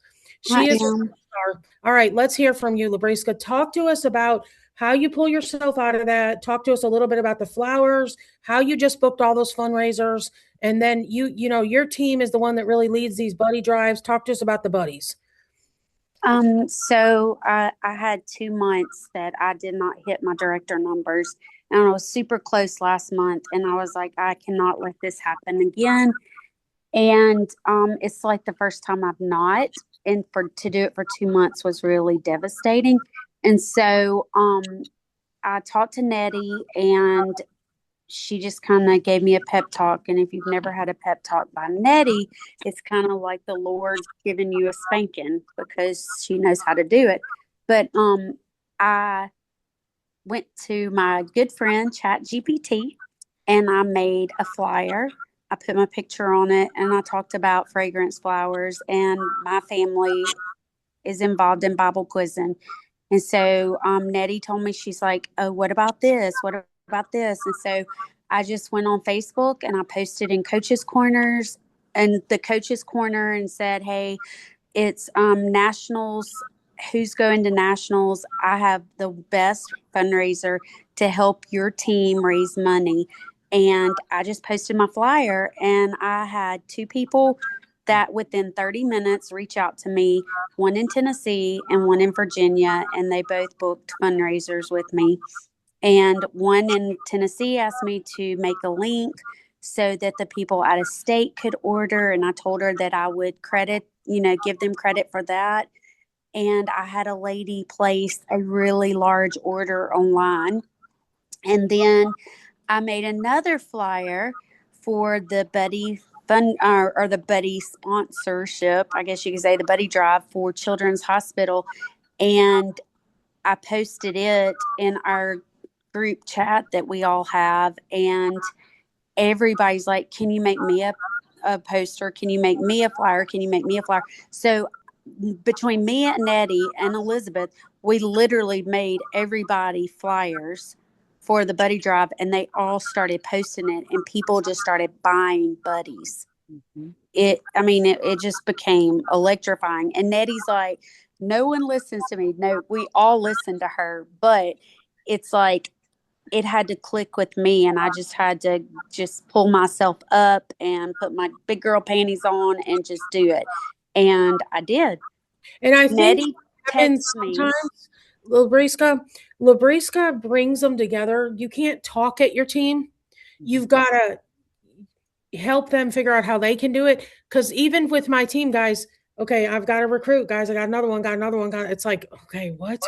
B: She is a star. All right, let's hear from you, Labriska. Talk to us about how you pull yourself out of that. Talk to us a little bit about the flowers, how you just booked all those fundraisers, and then your team is the one that really leads these buddy drives. Talk to us about the buddies.
D: So I had 2 months that I did not hit my director numbers, and I was super close last month, and I was like, I cannot let this happen again. And it's like the first time I've not, and to do it for 2 months was really devastating. And so I talked to Nettie, and she just kind of gave me a pep talk. And if you've never had a pep talk by Nettie, it's kind of like the Lord giving you a spanking, because she knows how to do it. But I went to my good friend ChatGPT, and I made a flyer. I put my picture on it, and I talked about fragrance flowers, and my family is involved in Bible quizzing. And so Nettie told me, she's like, oh, what about this? What about this? And so I just went on Facebook, and I posted in Coaches Corners and the Coaches Corner and said, hey, it's nationals. Who's going to nationals? I have the best fundraiser to help your team raise money. And I just posted my flyer, and I had 2 people that within 30 minutes reach out to me, one in Tennessee and one in Virginia, and they both booked fundraisers with me. And one in Tennessee asked me to make a link so that the people out of state could order, and I told her that I would give them credit for that. And I had a lady place a really large order online. And then I made another flyer for the Buddy Fun or the Buddy sponsorship, I guess you could say, the Buddy Drive for Children's Hospital. And I posted it in our group chat that we all have, and everybody's like, can you make me a poster? Can you make me a flyer? Can you make me a flyer? So between me and Eddie and Elizabeth, we literally made everybody flyers for the buddy drive, and they all started posting it, and people just started buying buddies.
A: Mhm.
D: It just became electrifying. And Nettie's like, no one listens to me. No, we all listen to her, but it's like it had to click with me, and I just had to just pull myself up and put my big girl panties on and just do it. And I did.
B: And I think
D: Nettie
B: happens
D: texts me.
B: sometimes. Labriska brings them together. You can't talk at your team. You've got to help them figure out how they can do it. Because even with my team, guys, okay, I've got to recruit, guys. I got another one, it's like, okay, what?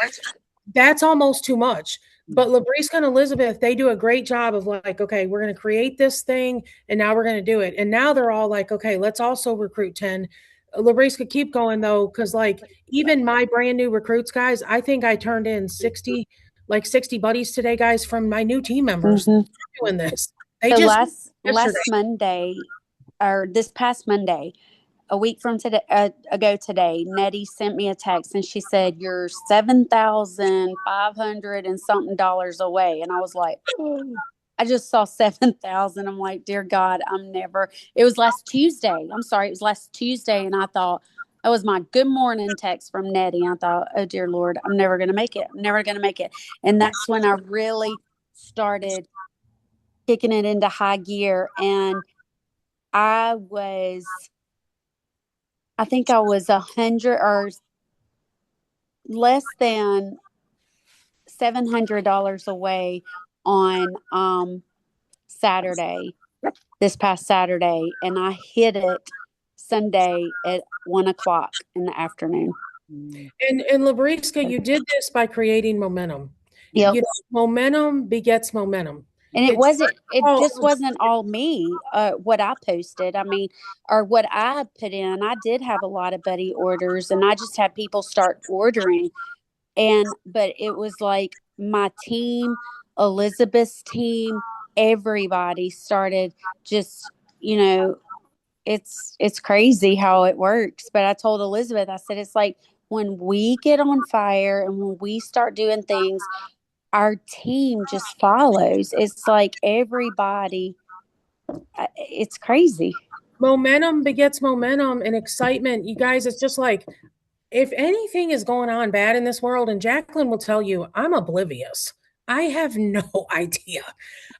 B: That's almost too much. But Labriska and Elizabeth, they do a great job of like, okay, we're going to create this thing, and now we're going to do it. And now they're all like, okay, let's also recruit 10. Labriska, keep going though, because like even my brand new recruits, guys, I think I turned in 60 buddies today, guys, from my new team members doing this. They
D: So
B: just
D: last Monday, or this past Monday, a week from today ago today, Nettie sent me a text, and she said, you're $7,500 and something away. And I was like, oh. I just saw 7,000. I'm like, dear God, it was last Tuesday. I'm sorry. It was last Tuesday. And I thought, that was my good morning text from Nettie. I thought, oh dear Lord, I'm never going to make it. I'm never going to make it. And that's when I really started kicking it into high gear. And I think I was 100 or less than $700 away on Saturday, this past Saturday, and I hit it Sunday at 1:00 in the afternoon.
B: And Labriska, you did this by creating momentum.
D: Yep.
B: You know, momentum begets momentum.
D: And it just wasn't all me, what I posted. I mean, or what I put in. I did have a lot of buddy orders, and I just had people start ordering. But it was like my team, Elizabeth's team, everybody started just, it's crazy how it works. But I told Elizabeth, I said, it's like when we get on fire and when we start doing things, our team just follows. It's like everybody, it's crazy.
B: Momentum begets momentum and excitement. You guys, it's just like, if anything is going on bad in this world, and Jacqueline will tell you, I'm oblivious. I have no idea.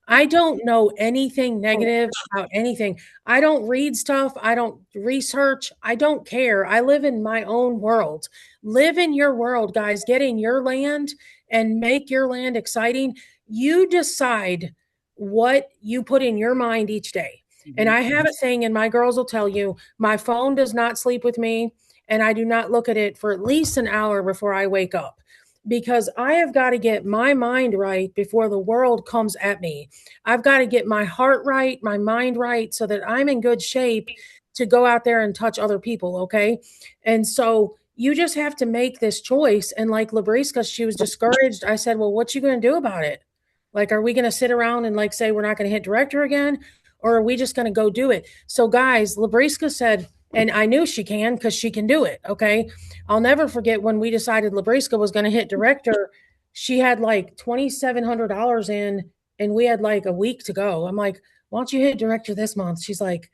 B: I don't know anything negative about anything. I don't read stuff. I don't research. I don't care. I live in my own world. Live in your world, guys. Get in your land and make your land exciting. You decide what you put in your mind each day. And I have a thing, and my girls will tell you, my phone does not sleep with me, and I do not look at it for at least an hour before I wake up, because I have got to get my mind right before the world comes at me. I've got to get my heart right, my mind right, so that I'm in good shape to go out there and touch other people, okay? And so you just have to make this choice. And like Labriska, she was discouraged. I said, well, what you going to do about it? Like, are we going to sit around and like say we're not going to hit director again? Or are we just going to go do it? So guys, Labriska said, and I knew she can, because she can do it. Okay. I'll never forget when we decided Labriska was going to hit director. She had like $2,700 in, and we had like a week to go. I'm like, why don't you hit director this month? She's like,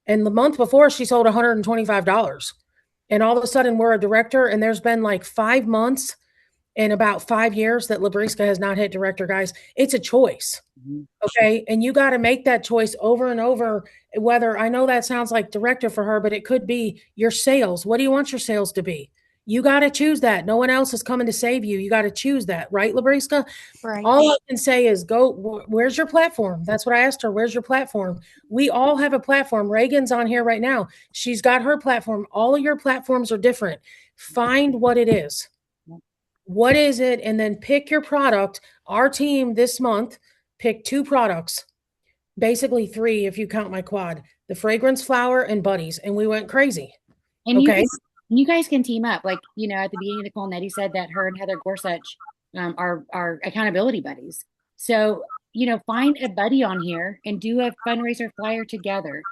B: and the month before she sold $125. And all of a sudden we're a director, and there's been like 5 months in about 5 years that Labriska has not hit director, guys. It's a choice. Okay. And you got to make that choice over and over. Whether, I know that sounds like director for her, but it could be your sales. What do you want your sales to be? You got to choose that. No one else is coming to save you. You got to choose that, right, Labriska?
D: Right.
B: All I can say is go, where's your platform? That's what I asked her. Where's your platform? We all have a platform. Reagan's on here right now. She's got her platform. All of your platforms are different. Find what it is. What is it? And then pick your product. Our team this month picked 2 products, basically 3 if you count my quad, the fragrance flower and buddies, and we went crazy.
A: And
B: okay.
A: You guys can team up. Like, at the beginning of the call, Nettie said that her and Heather Gorsuch are accountability buddies. So, find a buddy on here and do a fundraiser flyer together.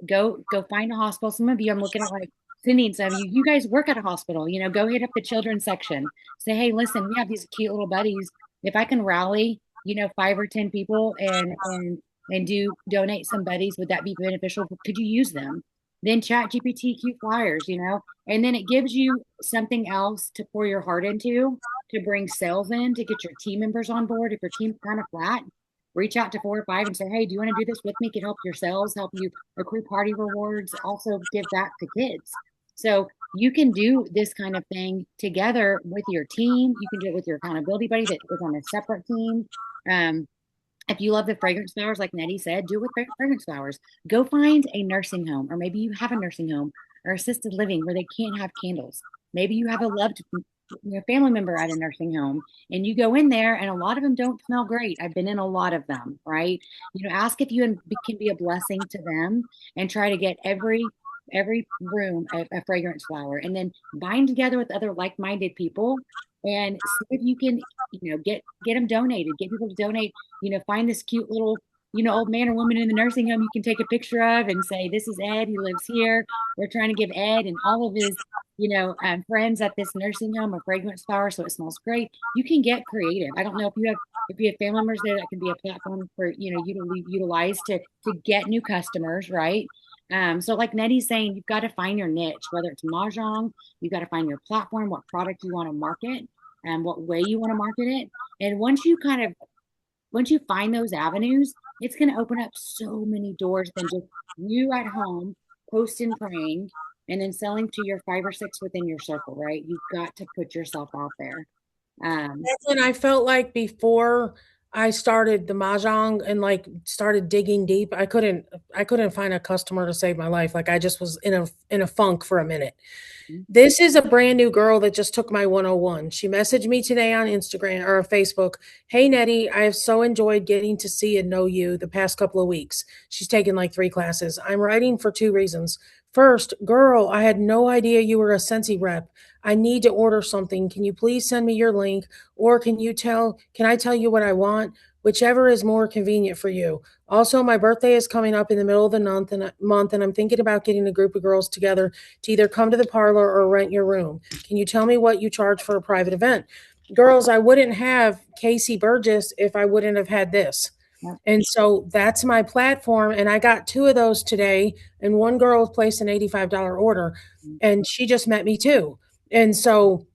A: Go find a hospital. Some of you, I'm looking at like Cindy and some of you guys work at a hospital, go hit up the children's section. Say, hey, listen, we have these cute little buddies. If I can rally, 5 or 10 people and do donate some buddies, would that be beneficial? Could you use them? Then chat GPT cute flyers, and then it gives you something else to pour your heart into, to bring sales in, to get your team members on board. If your team's kind of flat, reach out to 4 or 5 and say, hey, do you want to do this with me? Can help your sales, help you accrue party rewards, also give back to kids. So you can do this kind of thing together with your team. You can do it with your accountability buddy that is on a separate team. If you love the fragrance flowers, like Nettie said, do it with fragrance flowers. Go find a nursing home, or maybe you have a nursing home or assisted living where they can't have candles. Maybe you have a loved family member at a nursing home, and you go in there, and a lot of them don't smell great. I've been in a lot of them, right? Ask if you can be a blessing to them, and try to get every room a fragrance flower, and then bind together with other like-minded people and see if you can get them donated, get people to donate, find this cute little old man or woman in the nursing home you can take a picture of and say, this is Ed, he lives here, we're trying to give Ed and all of his friends at this nursing home a fragrance flower so it smells great. You can get creative. I don't know if you have family members there, that can be a platform for you to utilize to get new customers, right? So like Nettie's saying, you've got to find your niche, whether it's mahjong, you've got to find your platform, what product you want to market, and what way you want to market it. And once you find those avenues, it's going to open up so many doors than just you at home posting, praying, and then selling to your 5 or 6 within your circle, right? You've got to put yourself out there.
B: That's when I felt like before I started the mahjong and like started digging deep, I couldn't find a customer to save my life. Like I just was in a funk for a minute. This is a brand new girl that just took my 101. She messaged me today on Instagram or Facebook. Hey, Nettie, I have so enjoyed getting to see and know you the past couple of weeks. She's taken like 3 classes. I'm writing for 2 reasons. First, girl, I had no idea you were a Scentsy rep. I need to order something. Can you please send me your link? Or can I tell you what I want? Whichever is more convenient for you. Also, my birthday is coming up in the middle of the month, and I'm thinking about getting a group of girls together to either come to the parlor or rent your room. Can you tell me what you charge for a private event? Girls, I wouldn't have Casey Burgess if I wouldn't have had this. And so that's my platform. And I got 2 of those today. And one girl placed an $85 order, and she just met me too. And so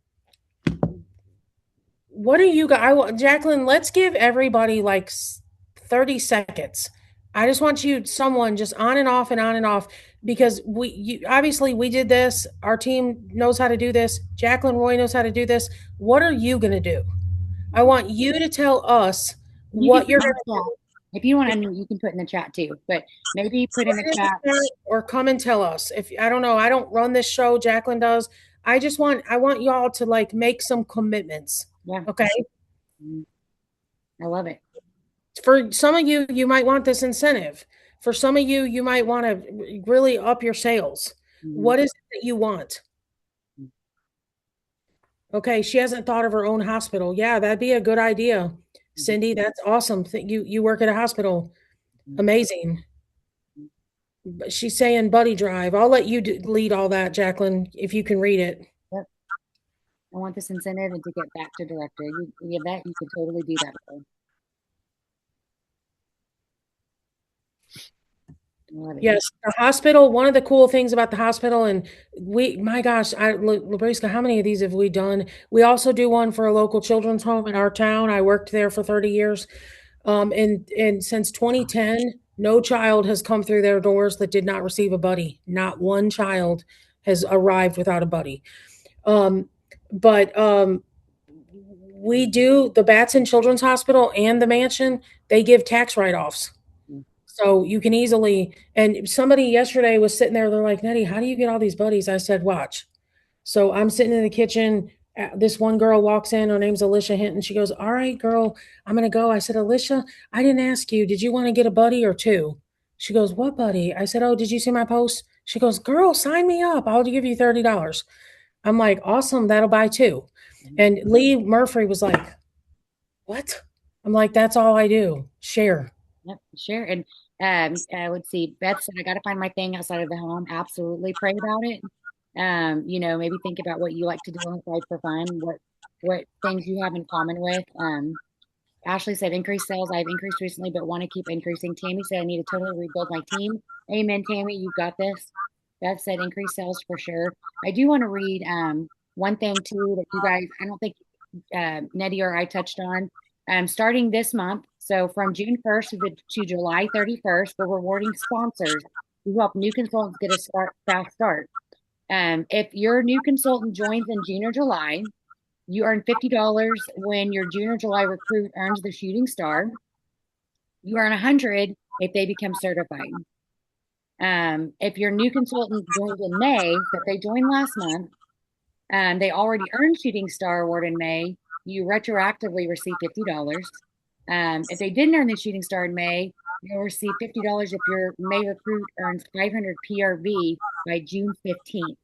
B: what do you guys, Jacqueline, let's give everybody like 30 seconds. I just want someone just on and off and on and off, because obviously we did this. Our team knows how to do this. Jacqueline Roy knows how to do this. What are you going to do? I want you to tell us what you're going to do.
A: If you want, you can put in the chat too, but maybe put in the chat
B: or come and tell us. If I don't know, I don't run this show. Jacqueline does. I want y'all to like make some commitments.
A: Yeah.
B: Okay.
A: I love it.
B: For some of you, you might want this incentive. For some of you, you might want to really up your sales. What is it that you want? Okay. She hasn't thought of her own hospital. Yeah, that'd be a good idea. Cindy, that's awesome. You work at a hospital. Amazing. But she's saying buddy drive. I'll let you lead all that, Jacqueline, if you can read it.
A: Yep. I want this incentive and to get back to director. You can totally do that.
B: Yes, the hospital, one of the cool things about the hospital, and my gosh, Labriska, how many of these have we done? We also do one for a local children's home in our town. I worked there for 30 years. And since 2010, no child has come through their doors that did not receive a buddy. Not one child has arrived without a buddy. We do the Batson Children's Hospital and the mansion, they give tax write-offs. So you can easily, and somebody yesterday was sitting there, they're like, Nettie, how do you get all these buddies? I said, watch. So I'm sitting in the kitchen. This one girl walks in, her name's Alicia Hinton. She goes, all right, girl, I'm going to go. I said, Alicia, I didn't ask you, did you want to get a buddy or 2? She goes, what buddy? I said, oh, did you see my post? She goes, girl, sign me up. I'll give you $30. I'm like, awesome, that'll buy two. And Lee Murphy was like, what? I'm like, that's all I do. Share.
A: Yep, sure. And let's see. Beth said, I got to find my thing outside of the home. Absolutely pray about it. Maybe think about what you like to do on the side for fun, what things you have in common with. Ashley said, increase sales. I've increased recently, but want to keep increasing. Tammy said, I need to totally rebuild my team. Amen, Tammy. You've got this. Beth said, increase sales for sure. I do want to read one thing too that you guys, I don't think Nettie or I touched on. Starting this month, so from June 1st to July 31st, we're rewarding sponsors who help new consultants get a fast start. If your new consultant joins in June or July, you earn $50 when your June or July recruit earns the shooting star. You earn $100 if they become certified. If your new consultant joins in May, but they joined last month, they already earned shooting star award in May, you retroactively receive $50. If they didn't earn the shooting star in May, you'll receive $50 if your May recruit earns 500 PRV by June 15th.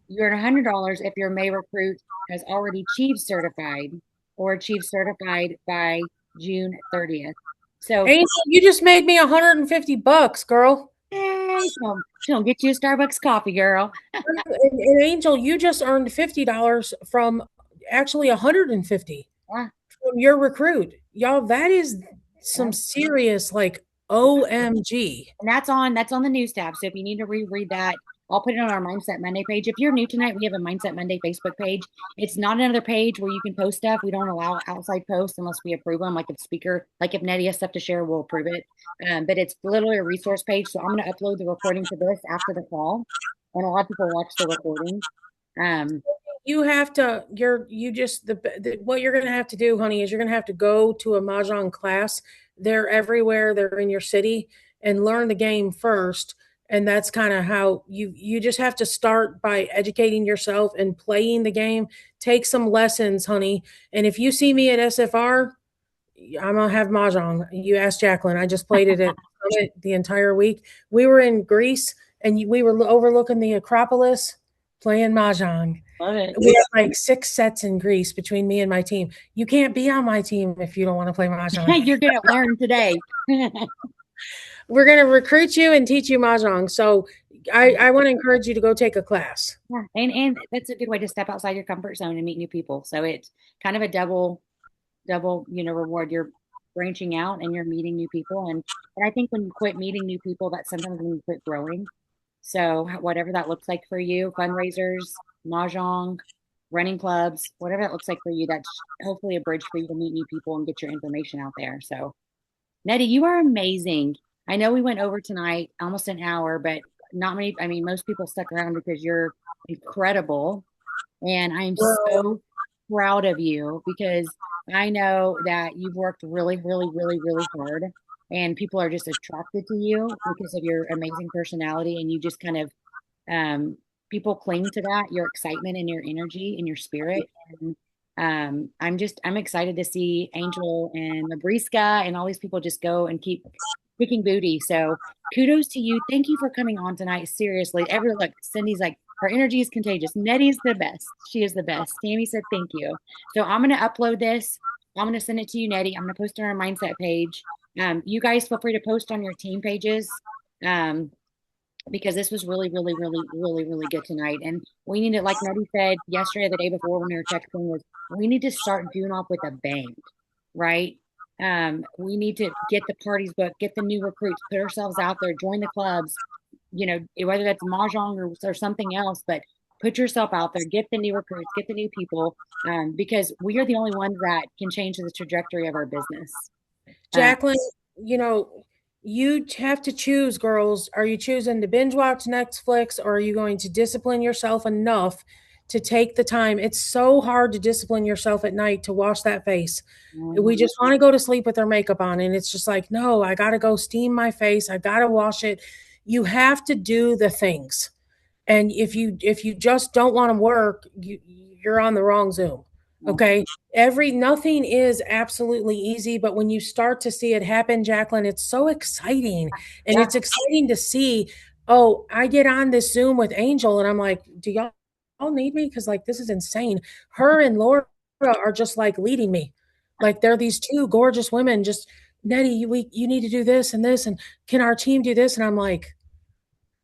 A: You earn $100 if your May recruit has already achieved certified or achieved certified by June 30th. So
B: Angel, you just made me $150, girl.
A: Hey, she'll get you a Starbucks coffee, girl.
B: And Angel, you just earned $50 from actually $150
A: Yeah.
B: from your recruit. Y'all, that is some serious like OMG.
A: And that's on the news tab. So if you need to reread that, I'll put it on our Mindset Monday page. If you're new tonight, we have a Mindset Monday Facebook page. It's not another page where you can post stuff. We don't allow outside posts unless we approve them. Like if Nettie has stuff to share, we'll approve it. But it's literally a resource page. So I'm going to upload the recording to this after the call. And a lot of people watch the recording.
B: You have to, what you're going to have to do, honey, is you're going to have to go to a Mahjong class. They're everywhere. They're in your city, and learn the game first. And that's kind of how you just have to start by educating yourself and playing the game. Take some lessons, honey. And if you see me at SFR, I'm going to have Mahjong. You asked Jacqueline. I just played it at the entire week. We were in Greece, and we were overlooking the Acropolis playing Mahjong.
A: Love it.
B: We have like 6 sets in Greece between me and my team. You can't be on my team if you don't want to play Mahjong.
A: You're going to learn today.
B: We're going to recruit you and teach you Mahjong. So I want to encourage you to go take a class.
A: Yeah. And that's a good way to step outside your comfort zone and meet new people. So it's kind of a double, reward. You're branching out and you're meeting new people. And I think when you quit meeting new people, that's sometimes when you quit growing. So whatever that looks like for you, fundraisers, Mahjong, running clubs, whatever that looks like for you, that's hopefully a bridge for you to meet new people and get your information out there. So Nettie, you are amazing. I know we went over tonight, almost an hour, but not many. I mean, most people stuck around because you're incredible. And I'm so proud of you because I know that you've worked really, really, really, really hard. And people are just attracted to you because of your amazing personality. And you just kind of, people cling to that, your excitement and your energy and your spirit. And I'm excited to see Angel and Labriska and all these people just go and keep kicking booty. So kudos to you. Thank you for coming on tonight. Seriously. Look, Cindy's like, her energy is contagious. Nettie's the best. She is the best. Tammy said, thank you. So I'm going to upload this. I'm going to send it to you, Nettie. I'm going to post it on our Mindset page. You guys feel free to post on your team pages. Because this was really, really, really, really, really good tonight. And we need to, like Nettie said yesterday, the day before when we were texting, was we need to start June off with a bang, right? We need to get the parties booked, get the new recruits, put ourselves out there, join the clubs, whether that's Mahjong or something else, but put yourself out there, get the new recruits, get the new people, because we are the only ones that can change the trajectory of our business.
B: Jacqueline, you have to choose, girls. Are you choosing to binge watch Netflix, or are you going to discipline yourself enough to take the time? It's so hard to discipline yourself at night to wash that face. Mm-hmm. We just want to go to sleep with our makeup on, and it's just like, no, I got to go steam my face. I got to wash it. You have to do the things. And if you just don't want to work, you're on the wrong Zoom. Okay. Nothing is absolutely easy, but when you start to see it happen, Jacqueline, it's so exciting. And it's exciting to see, I get on this Zoom with Angel and I'm like, do y'all need me? Because like this is insane. Her and Laura are just like leading me. Like they're these two gorgeous women. Just Nettie, you need to do this, and can our team do this? And I'm like,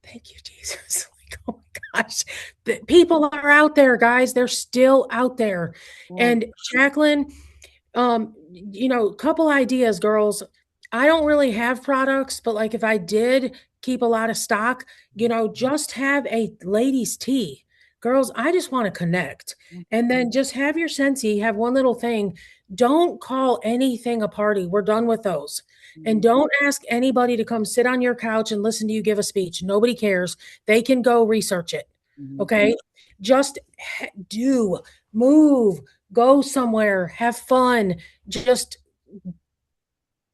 B: thank you, Jesus. Like, oh my gosh, the people are out there, guys. They're still out there.
A: Yeah.
B: And Jacqueline, couple ideas, girls. I don't really have products, but like if I did keep a lot of stock, just have a ladies' tea. Girls, I just want to connect. And then just have your Scentsy, have one little thing. Don't call anything a party. We're done with those. And don't ask anybody to come sit on your couch and listen to you give a speech. Nobody cares. They can go research it. Okay. Just move, go somewhere, have fun. Just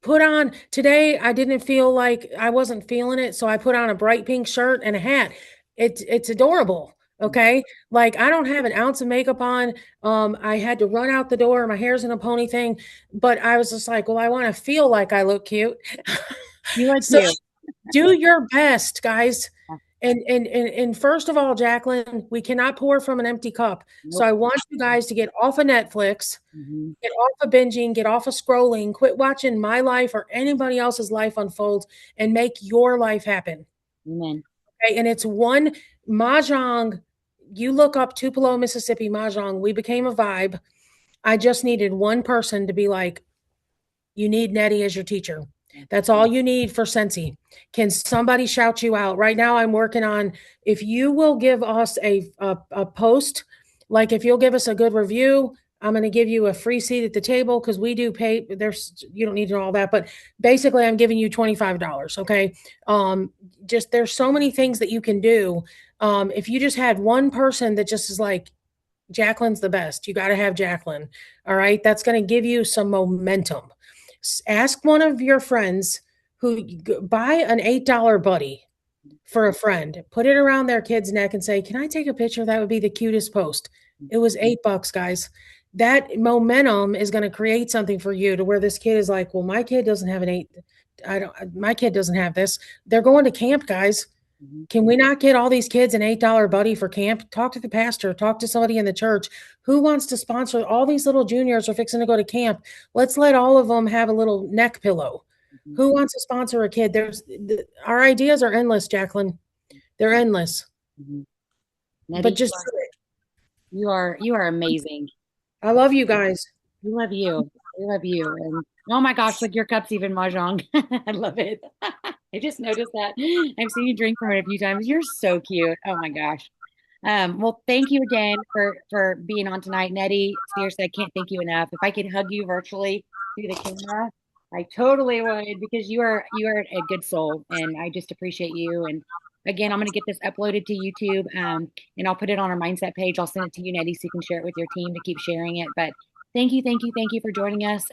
B: put on today. I didn't feel like I wasn't feeling it. So I put on a bright pink shirt and a hat. It's adorable. Okay. Like I don't have an ounce of makeup on. I had to run out the door. My hair's in a pony thing, but I was just like, well, I want to feel like I look cute.
A: You look
B: So
A: cute.
B: do your best, guys. And first of all, Jacqueline, we cannot pour from an empty cup.
A: Nope.
B: So I want you guys to get off of Netflix, get off of binging, get off of scrolling, quit watching my life or anybody else's life unfold and make your life happen.
A: Amen.
B: Okay. And it's one Mahjong. You look up Tupelo, Mississippi Mahjong. We became a vibe. I just needed one person to be like, you need Nettie as your teacher. That's all you need for Scentsy. Can somebody shout you out? Right now I'm working on, if you will give us a post, like if you'll give us a good review, I'm going to give you a free seat at the table because we do pay. You don't need to know all that, but basically I'm giving you $25. Okay. Just there's so many things that you can do. If you just had one person that just is like, Jacqueline's the best. You got to have Jacqueline. All right. That's going to give you some momentum. Ask one of your friends who buy an $8 buddy for a friend, put it around their kid's neck and say, can I take a picture? That would be the cutest post. It was $8, guys. That momentum is going to create something for you to where this kid is like, well, my kid doesn't have my kid doesn't have this. They're going to camp, guys. Can we not get all these kids an $8 buddy for camp? Talk to the pastor, talk to somebody in the church. Who wants to sponsor? All these little juniors are fixing to go to camp. Let's let all of them have a little neck pillow. Who wants to sponsor a kid? Our ideas are endless, Jacqueline. They're endless.
A: Nettie,
B: but just
A: you are amazing.
B: I love you guys.
A: We love you. We love you. And oh my gosh, like your cup's even mahjong. I love it. I just noticed that. I've seen you drink from it a few times. You're so cute. Oh my gosh. Well, thank you again for being on tonight, Nettie. Seriously, I can't thank you enough. If I could hug you virtually through the camera, I totally would because you are a good soul, and I just appreciate you. And again, I'm going to get this uploaded to YouTube, and I'll put it on our mindset page. I'll send it to you, Nettie, so you can share it with your team to keep sharing it. But thank you for joining us.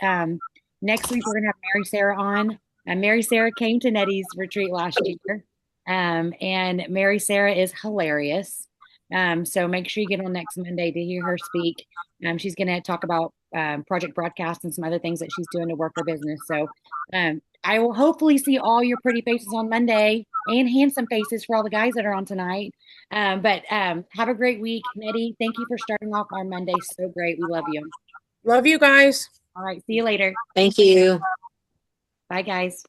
A: Next week we're going to have Mary Sarah on. Mary Sarah came to Nettie's retreat last year, and Mary Sarah is hilarious. So make sure you get on next Monday to hear her speak. She's going to talk about Project Broadcast and some other things that she's doing to work her business. So I will hopefully see all your pretty faces on Monday and handsome faces for all the guys that are on tonight. But have a great week, Nettie. Thank you for starting off our Monday so great. We love you.
B: Love you guys.
A: All right. See you later.
E: Thank you.
A: Bye, guys.